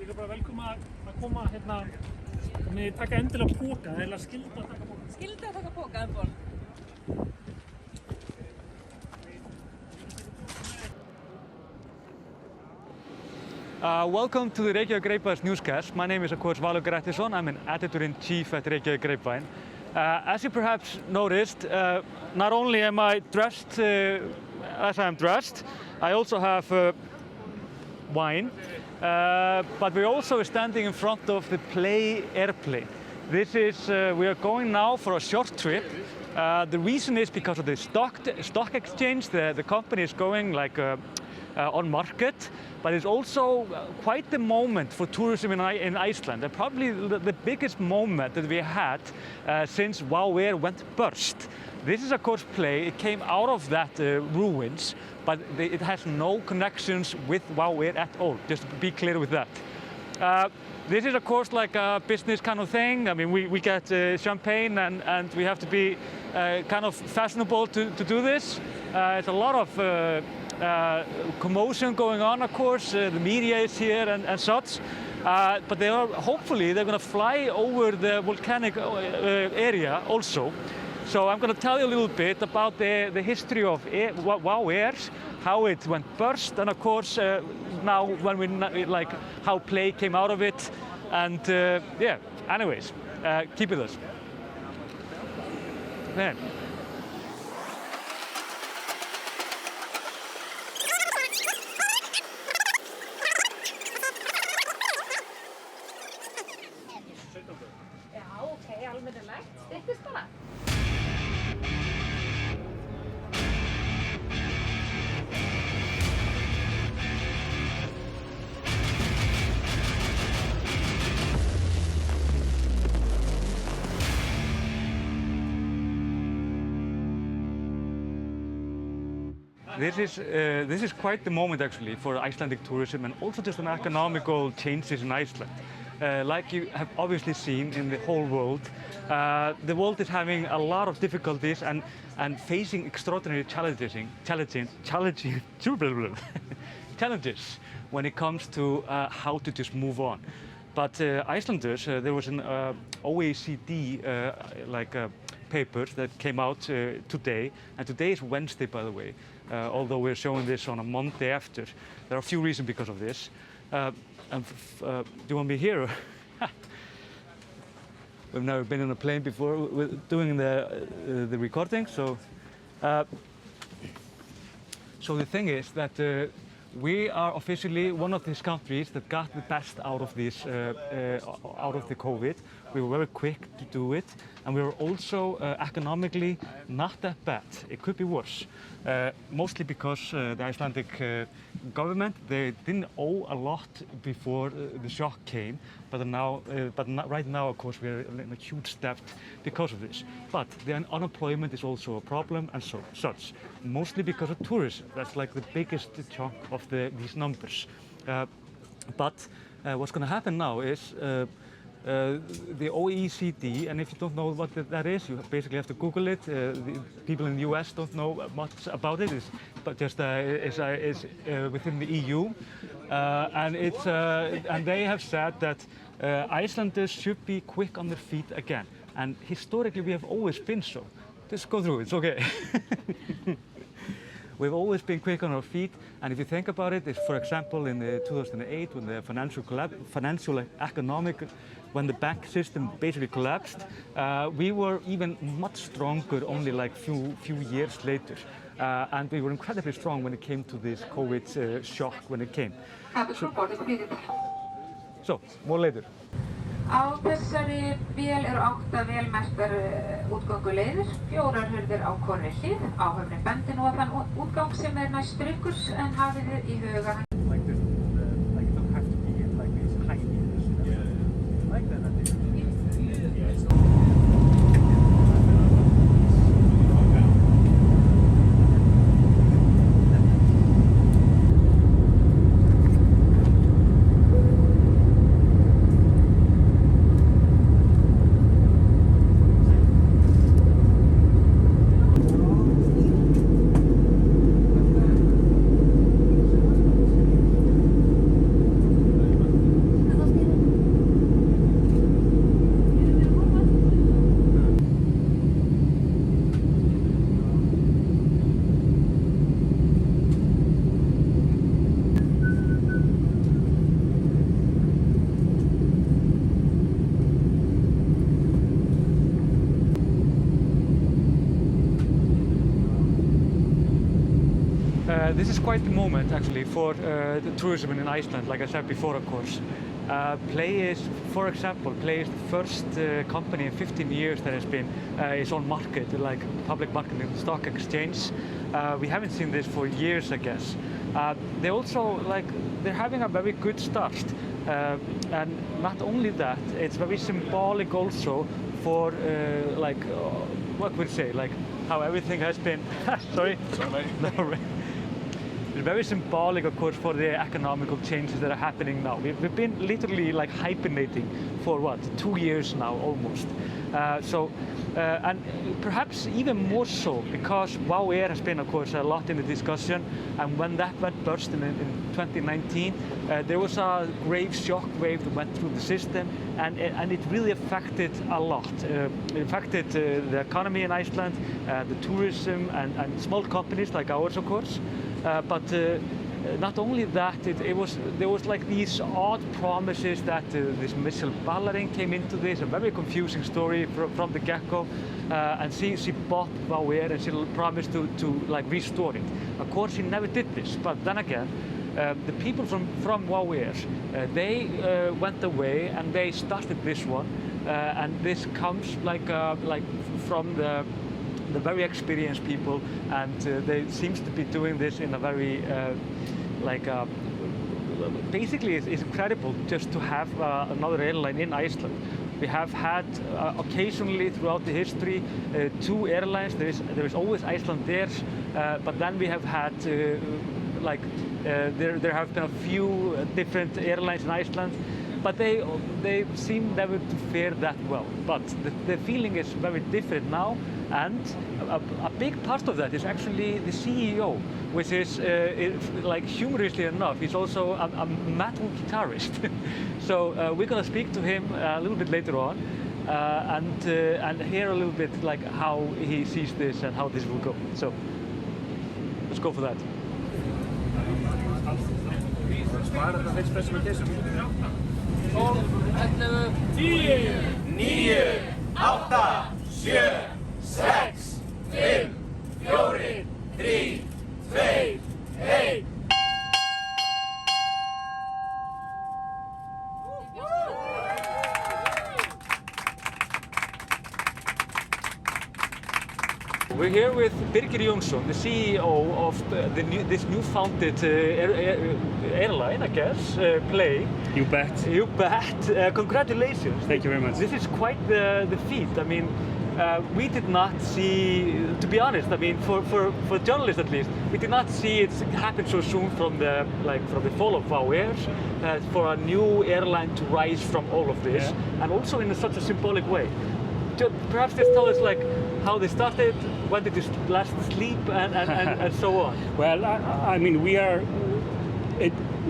Þið bara velkoma að koma hérna með taka endilega póka, eða skylda að taka póka. Skylda að taka póka um borð. Welcome to the RVK Grapevine Newscast. My name is of course Valur Grettisson. I'm an editor-in-chief at RVK Grapevine. As you perhaps noticed, not only am I dressed as I am dressed, I also have wine, but we're also standing in front of the Play airplane. This is, we are going now for a short trip. The reason is because of the stock exchange. The company is going like on market, but it's also quite the moment for tourism in Iceland. And probably the biggest moment that we had since WOW Air went burst. This is of course Play. It came out of that ruins, but it has no connections with WOW Air at all. Just to be clear with that. This is of course like a business kind of thing. I mean, we get champagne and we have to be kind of fashionable to do this. It's a lot of commotion going on, of course. The media is here and such. But hopefully they're going to fly over the volcanic area also. So I'm going to tell you a little bit about the history of WOW Air, how it went burst, and of course now when like how Play came out of it, and yeah. Anyways, keep with us. Then. Já, ok, almennilegt. Styttist bara. This is quite the moment actually for Icelandic tourism and also just an economical changes in Iceland. Like you have obviously seen in the whole world, the world is having a lot of difficulties and facing extraordinary challenges when it comes to how to just move on. But Icelanders, there was an OECD paper that came out today, and today is Wednesday, by the way, although we're showing this on a Monday after. There are a few reasons because of this. Do you want me here? We've never been on a plane before. We're doing the recording, so the thing is that we are officially one of these countries that got the best out of this, out of the COVID. We were very quick to do it, and we were also economically not that bad. It could be worse, mostly because the Icelandic government, they didn't owe a lot before the shock came, but right now, of course, we're in a huge debt because of this. But the unemployment is also a problem, and such, mostly because of tourism. That's like the biggest chunk of these numbers. But what's going to happen now is the OECD, and if you don't know what that is, you basically have to Google it. The people in the US don't know much about it, but just it's within the EU, and they have said that Icelanders should be quick on their feet again, and historically we have always been so. Just go through, it's okay. We've always been quick on our feet, and if you think about it, for example, in 2008, when the when the bank system basically collapsed, we were even much stronger only like few years later, and we were incredibly strong when it came to this COVID shock when it came. So more later. Á þessari vél eru 8 vélmerktar útgönguleiðir, 4 hurðir á hvorri hlið. Áhöfnin bendir nú að þann útgang sem næstur ykkur, en hafið þið í huga. Like this, like it don't have to be in like these high heels. Yeah. Like that, I think. This is quite the moment actually for the tourism in Iceland, like I said before, of course. Play is, for example, Play is the first company in 15 years that has been its own market, like public market in the stock exchange. We haven't seen this for years, I guess. They also, they're having a very good start. And not only that, it's very symbolic also for, what would you say, like how everything has been, sorry. No, it's very symbolic, of course, for the economical changes that are happening now. We've been literally like hibernating for what, 2 years now almost. And perhaps even more so because WOW Air has been, of course, a lot in the discussion. And when that went burst in 2019, there was a grave shock wave that went through the system, and it really affected a lot. It affected the economy in Iceland, the tourism, and small companies like ours, of course. But not only that, there was like these odd promises that this Michelle Ballaring came into this, a very confusing story from the get-go, and she bought WOW Air and she promised to like restore it. Of course, she never did this, but then again, the people from WOW Air, they went away and they started this one, and this comes like from the very experienced people, and they seems to be doing this in a very basically it's incredible just to have another airline in Iceland. We have had occasionally throughout the history 2 airlines. There is always Icelandic, but then we have had there have been a few different airlines in Iceland, but they seem never to fare that well. But the feeling is very different now, and a big part of that is actually the CEO, which is like humorously enough, he's also a metal guitarist. So we're going to speak to him a little bit later on, and hear a little bit like how he sees this and how this will go. So let's go for that. Hvað þetta fyrst specification? 12, 11, 10, 9, 8, 7, 6, 5, 4, 3, 2, 1. We're here with Birgir Jónsson, the CEO of this new founded airline, I guess, Play. You bet. You bet. Congratulations. Thank you very much. This is quite the feat. I mean, we did not see, to be honest, I mean, for journalists at least, we did not see it happen so soon from the fall of WOW Air, for a new airline to rise from all of this, and also in such a symbolic way. Perhaps just tell us like how they started, when did you last sleep, and so on. Well, I mean,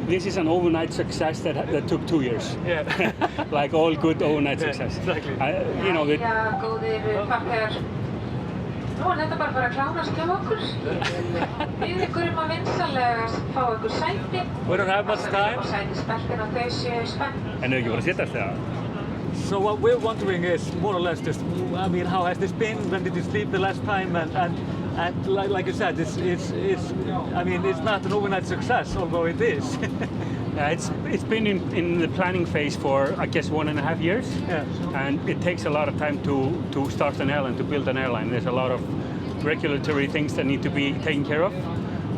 this is an overnight success that took 2 years. Yeah. Like all good overnight success. Exactly. You know, Góðir farþegar. Nú þetta bara að klárast hjá okkur. Við ykkur að vinsamlega fá ykkur sæti. We don't have much time. Og sætisbeltin og þau séu spennt. En ekki bara að setjast þegar. So what we're wondering is more or less just, I mean, how has this been? When did you sleep the last time? And like you said, I mean, it's not an overnight success, although it is. It's been in the planning phase for, I guess, 1.5 years. Yeah. And it takes a lot of time to start an airline, to build an airline. There's a lot of regulatory things that need to be taken care of.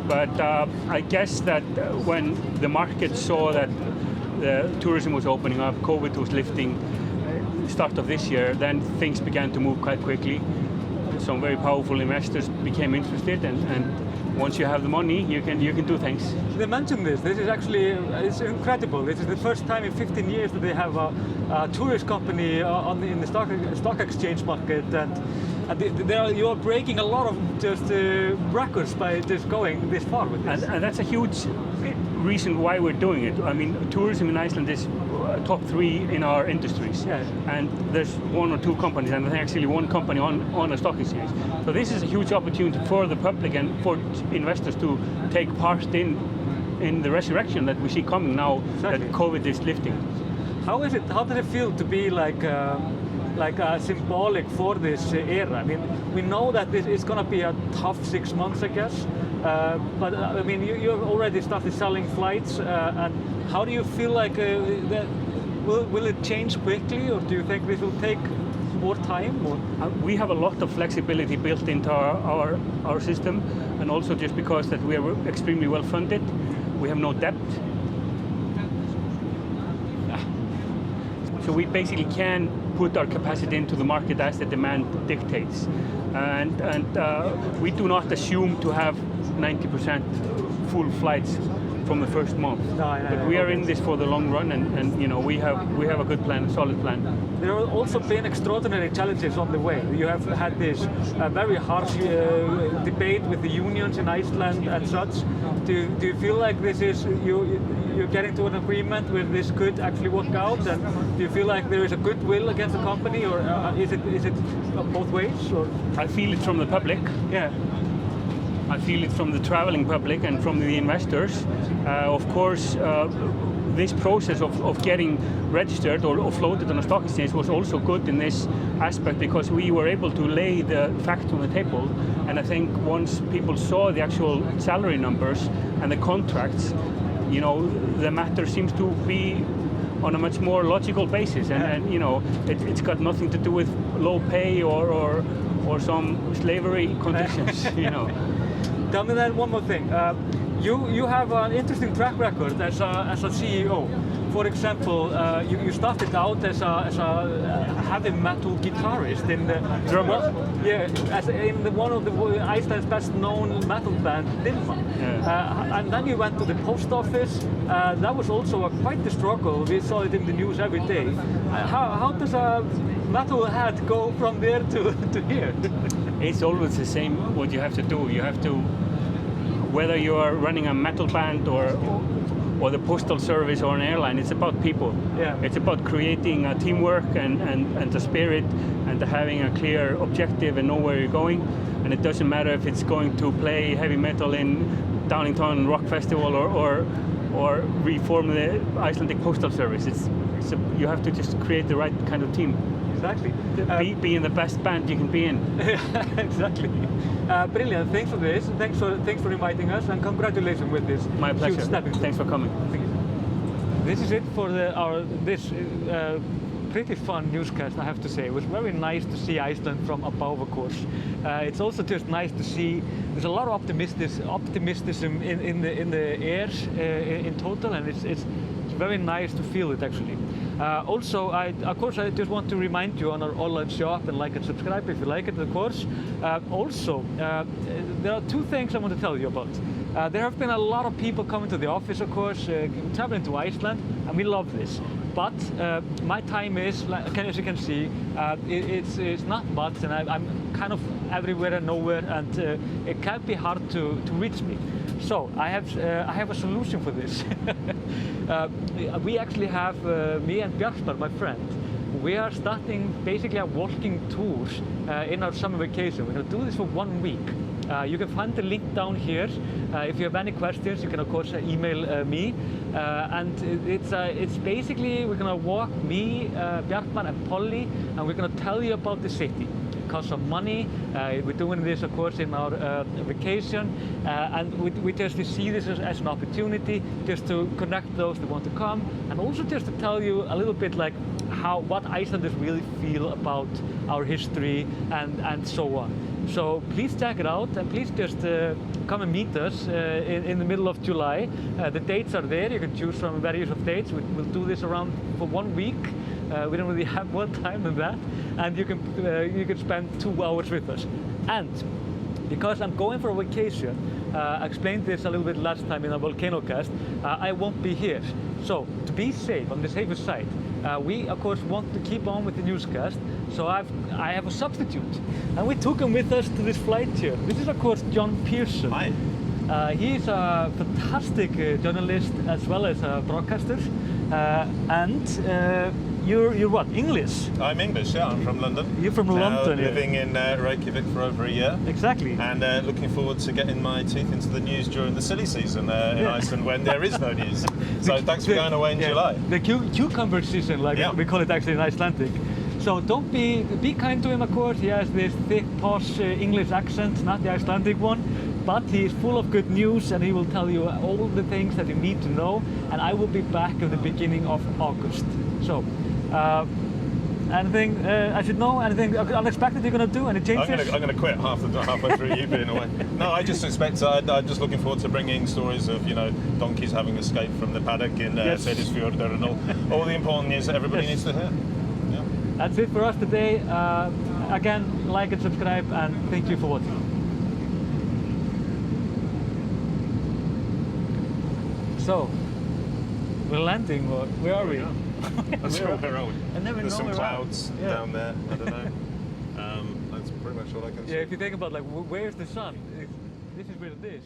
But I guess that when the market saw that the tourism was opening up, COVID was lifting, start of this year, then things began to move quite quickly. Some very powerful investors became interested, and once you have the money, you can do things. They mentioned this. This is actually, it's incredible. This is the first time in 15 years that they have a tourist company in the stock exchange market, and you are breaking a lot of just records by just going this far with this. And that's a huge reason why we're doing it. I mean, tourism in Iceland is top 3 in our industries. Yes. And there's 1 or 2 companies, and there's actually 1 company on a stock exchange. So this is a huge opportunity for the public and for investors to take part in the resurrection that we see coming now. Exactly. That COVID is lifting. How does it feel to be like symbolic for this era? I mean, we know that this is going to be a tough 6 months, I guess. But I mean, you've already started selling flights, and how do you feel like that? Will it change quickly, or do you think this will take more time? Or? We have a lot of flexibility built into our system, and also just because that we are extremely well funded, we have no debt. So we basically can put our capacity into the market as the demand dictates, and we do not assume to have 90% full flights from the first month. But we are in this for the long run, and you know, we have a good plan, a solid plan. There have also been extraordinary challenges on the way. You have had this very harsh debate with the unions in Iceland and such. Do you feel like this is you're getting to an agreement where this could actually work out? And do you feel like there is a goodwill against the company, or is it both ways? Or? I feel it from the public. Yeah. I feel it from the traveling public and from the investors. Of course, this process of getting registered or floated on a stock exchange was also good in this aspect, because we were able to lay the facts on the table. And I think once people saw the actual salary numbers and the contracts, you know, the matter seems to be on a much more logical basis. And you know, it's got nothing to do with low pay or some slavery conditions, you know. Tell me then one more thing. You have an interesting track record as a CEO. For example, you started out as a heavy metal guitarist in the drummer. In one of the Iceland's best known metal band, Dimma. Yeah. And then you went to the post office. That was also quite the struggle. We saw it in the news every day. How does a metal head go from there to here? It's always the same what you have to do. You have to, whether you are running a metal band or the postal service or an airline, it's about people. Yeah. It's about creating a teamwork and the spirit and having a clear objective and know where you're going. And it doesn't matter if it's going to play heavy metal in Downingtown Rock Festival or reform the Icelandic postal service. You have to just create the right kind of team. Exactly. Be in the best band you can be in. Exactly. Brilliant. Thanks for this. Thanks for inviting us, and congratulations with this. My pleasure. Huge step. Thanks for coming. Thank you. This is it for this pretty fun newscast, I have to say. It was very nice to see Iceland from above, of course. It's also just nice to see there's a lot of optimism in the air in total, and it's very nice to feel it actually. Also, I just want to remind you on our online shop, and like and subscribe if you like it, of course. There are two things I want to tell you about. There have been a lot of people coming to the office, of course, traveling to Iceland, and we love this. But my time is, as you can see, it's not much, and I'm kind of everywhere and nowhere, and it can be hard to reach me. So I have a solution for this. We actually have me and Bjarkar, my friend. We are starting basically a walking tour in our summer vacation. We're going to do this for 1 week. You can find the link down here. If you have any questions, you can of course email me. And it's basically we're going to walk me, Bjarkar and Polly, and we're going to tell you about the city. Cost some money. We're doing this, of course, in our vacation, and we just see this as an opportunity just to connect those that want to come, and also just to tell you a little bit like what Icelanders really feel about our history and so on. So please check it out, and please just come and meet us in the middle of July. The dates are there. You can choose from various of dates. We'll do this around for 1 week. We don't really have more time than that, and you can spend 2 hours with us. And because I'm going for a vacation, I explained this a little bit last time in a Volcano-cast, I won't be here. So to be safe, on the safer side, we of course want to keep on with the newscast. So I have a substitute, and we took him with us to this flight here. This is of course John Pearson. Hi. He's a fantastic journalist as well as a broadcaster, and you're what, English? I'm English, yeah, I'm from London. You're from London, yeah. Living in Reykjavik for over a year. Exactly. And looking forward to getting my teeth into the news during the silly season in Iceland when there is no news. So thanks for going away in July. The cucumber season, like we call it actually in Icelandic. So don't be kind to him, of course. He has this thick, posh English accent, not the Icelandic one. but he is full of good news and he will tell you all the things that you need to know. And I will be back at the beginning of August. So, anything I should know? Anything unexpected you're going to do? Any changes? I'm going to quit halfway through you being away. No, I just expect. I'm just looking forward to bringing stories of donkeys having escaped from the paddock in Seyðisfjörður and all the important news that everybody needs to hear. Yeah. That's it for us today. Again, like and subscribe, and thank you for watching. So, we're landing. Where are we? Where are we? I never There's know some where clouds down there. I don't know. That's pretty much all I can see. Yeah, if you think about where's the sun? This is where it is.